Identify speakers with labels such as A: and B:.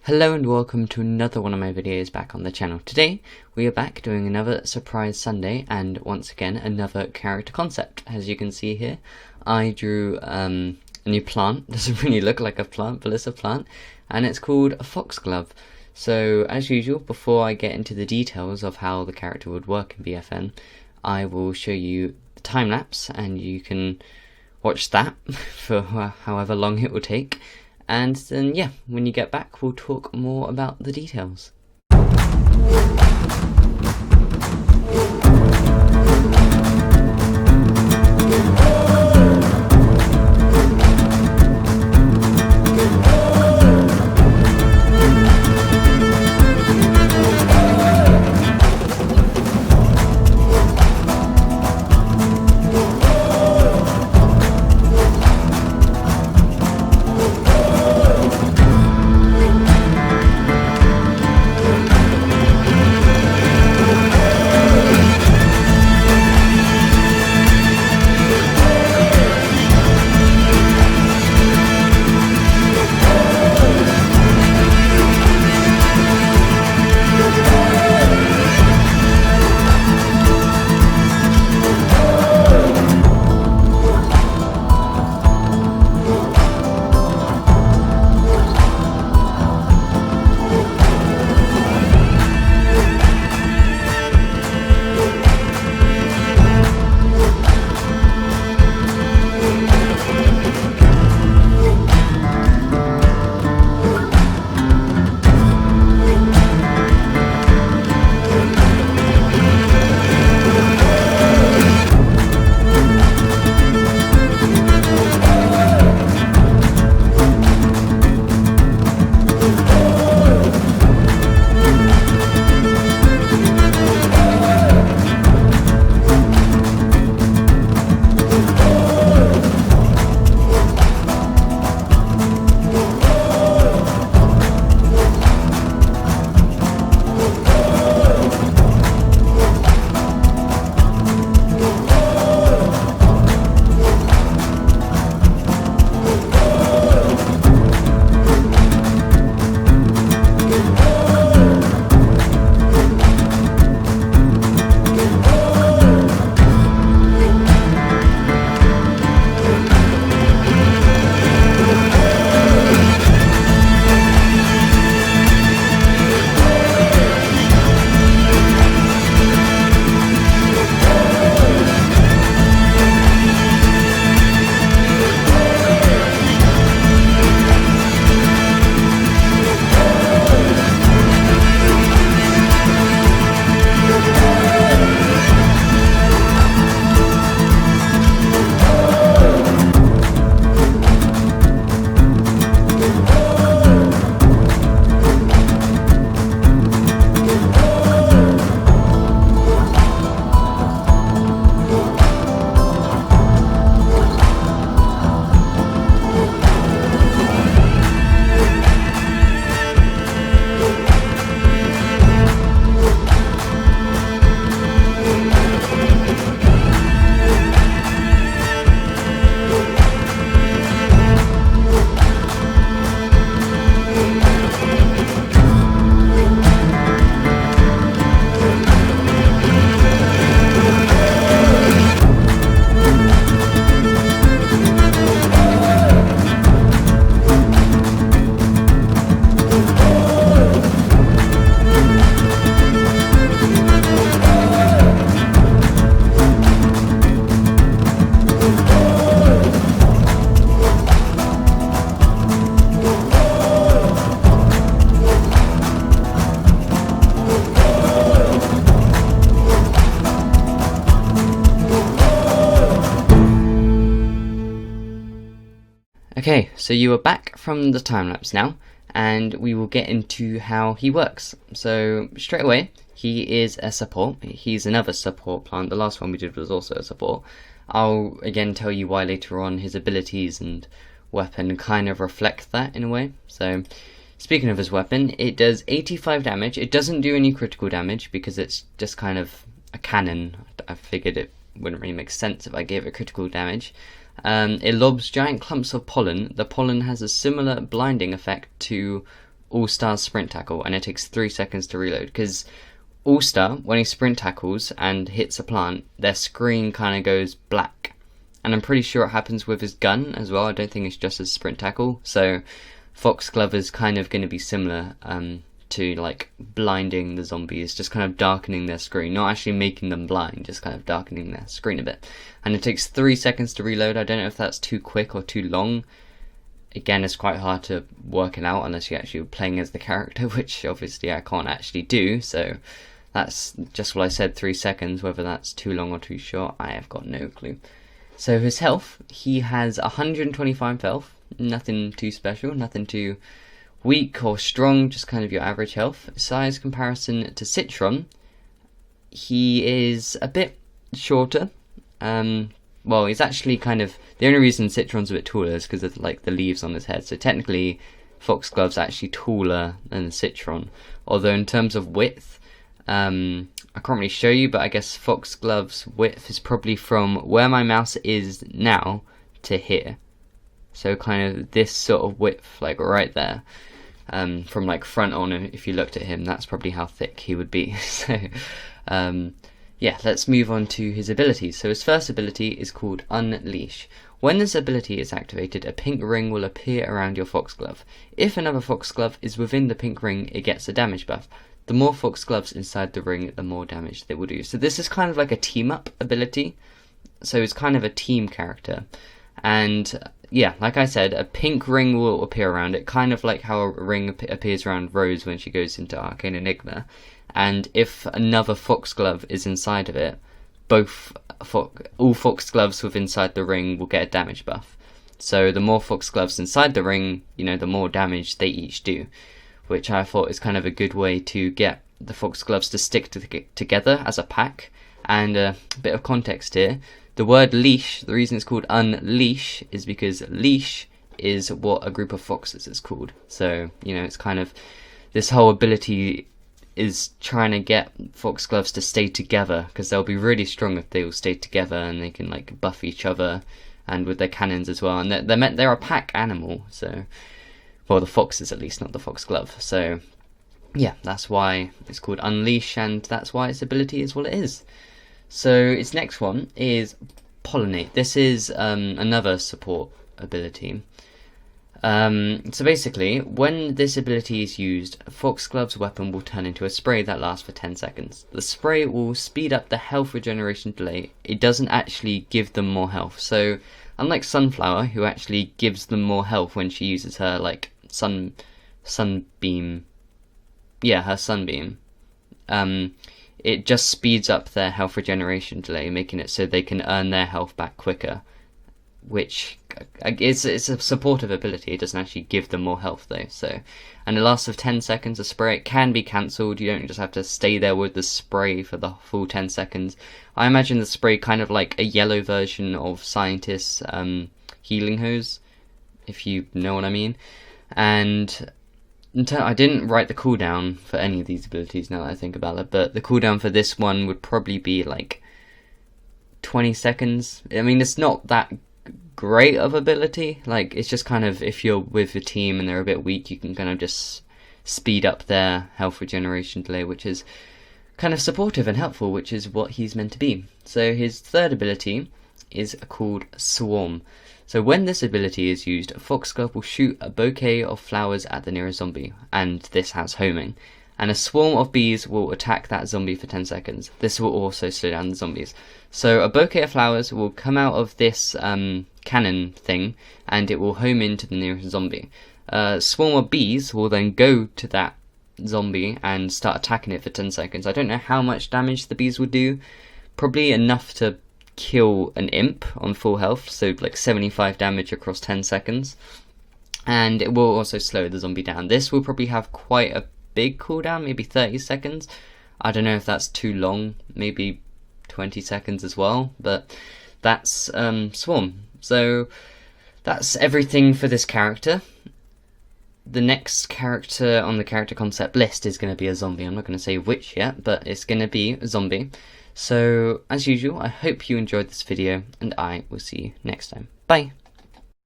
A: Hello and welcome to another one of my videos back on the channel. Today we are back doing another surprise Sunday and once again another character concept. As you can see here, I drew a new plant. Doesn't really look like a plant, but it's a plant, and it's called a Foxglove. So as usual, before I get into the details of how the character would work in BFN, I will show you the time lapse and you can watch that for however long it will take. And then, yeah, when you get back, we'll talk more about the details. Okay, so you are back from the time lapse now, and we will get into how he works. So straight away, he is a support. He's another support plant. The last one we did was also a support. I'll again tell you why later on. His abilities and weapon kind of reflect that in a way. So speaking of his weapon, it does 85 damage. It doesn't do any critical damage because it's just kind of a cannon. I figured it wouldn't really make sense if I gave it critical damage. It lobs giant clumps of pollen. The pollen has a similar blinding effect to All-Star's sprint tackle, and it takes 3 seconds to reload, because All-Star, when he sprint tackles and hits a plant, their screen kind of goes black. And I'm pretty sure it happens with his gun as well. I don't think it's just his sprint tackle. So Foxglove is kind of going to be similar to like blinding the zombies, just kind of darkening their screen, not actually making them blind, just kind of darkening their screen a bit. And it takes 3 seconds to reload. I don't know if that's too quick or too long. Again, it's quite hard to work it out unless you're actually playing as the character, which obviously I can't actually do. So that's just what I said, 3 seconds. Whether that's too long or too short, I have got no clue. So his health, he has 125 health, nothing too special, nothing too weak or strong, just kind of your average health. Size comparison to Citron, he is a bit shorter. Well, he's actually kind of, the only reason Citron's a bit taller is because of like the leaves on his head. So technically, Foxglove's actually taller than Citron. Although in terms of width, I can't really show you, but I guess Foxglove's width is probably from where my mouse is now to here. So kind of this sort of width, like right there. From like front on, if you looked at him, that's probably how thick he would be. So yeah, let's move on to his abilities. So his first ability is called Unleash. When this ability is activated, a pink ring will appear around your Foxglove. If another Foxglove is within the pink ring, it gets a damage buff. The more Foxgloves inside the ring, the more damage they will do. So this is kind of like a team-up ability. So it's kind of a team character. And yeah, like I said, a pink ring will appear around it, kind of like how a ring appears around Rose when she goes into Arcane Enigma. And if another Foxglove is inside of it, all Foxgloves within inside the ring will get a damage buff. So the more Foxgloves inside the ring, you know, the more damage they each do, which I thought is kind of a good way to get the Foxgloves to stick together as a pack. And a bit of context here, the word leash, the reason it's called Unleash is because leash is what a group of foxes is called. So, you know, it's kind of, this whole ability is trying to get Foxgloves to stay together, because they'll be really strong if they all stay together and they can like buff each other, and with their cannons as well. And they're a pack animal, so, well, the foxes at least, not the Foxglove. So yeah, that's why it's called Unleash, and that's why its ability is what it is. So its next one is Pollinate. This is another support ability. So basically, when this ability is used, Foxglove's weapon will turn into a spray that lasts for 10 seconds. The spray will speed up the health regeneration delay. It doesn't actually give them more health. So unlike Sunflower, who actually gives them more health when she uses her like sunbeam. Yeah, her sunbeam. It just speeds up their health regeneration delay, making it so they can earn their health back quicker. Which it's a supportive ability. It doesn't actually give them more health though. So, and it lasts for 10 seconds. A spray, it can be cancelled. You don't just have to stay there with the spray for the full 10 seconds. I imagine the spray kind of like a yellow version of Scientist's healing hose, if you know what I mean. And I didn't write the cooldown for any of these abilities now that I think about it, but the cooldown for this one would probably be like 20 seconds. I mean, it's not that great of ability. Like, it's just kind of, if you're with your team and they're a bit weak, you can kind of just speed up their health regeneration delay, which is kind of supportive and helpful, which is what he's meant to be. So his third ability is called Swarm. So when this ability is used, Foxglove will shoot a bouquet of flowers at the nearest zombie, and this has homing. And a swarm of bees will attack that zombie for 10 seconds. This will also slow down the zombies. So a bouquet of flowers will come out of this cannon thing, and it will home into the nearest zombie. A swarm of bees will then go to that zombie and start attacking it for 10 seconds. I don't know how much damage the bees will do. Probably enough to kill an imp on full health, so like 75 damage across 10 seconds. And it will also slow the zombie down. This will probably have quite a big cooldown, maybe 30 seconds. I don't know if that's too long, maybe 20 seconds as well, but that's Swarm. So that's everything for this character. The next character on the character concept list is going to be a zombie. I'm not going to say which yet, but it's going to be a zombie. So, as usual, I hope you enjoyed this video, and I will see you next time. Bye!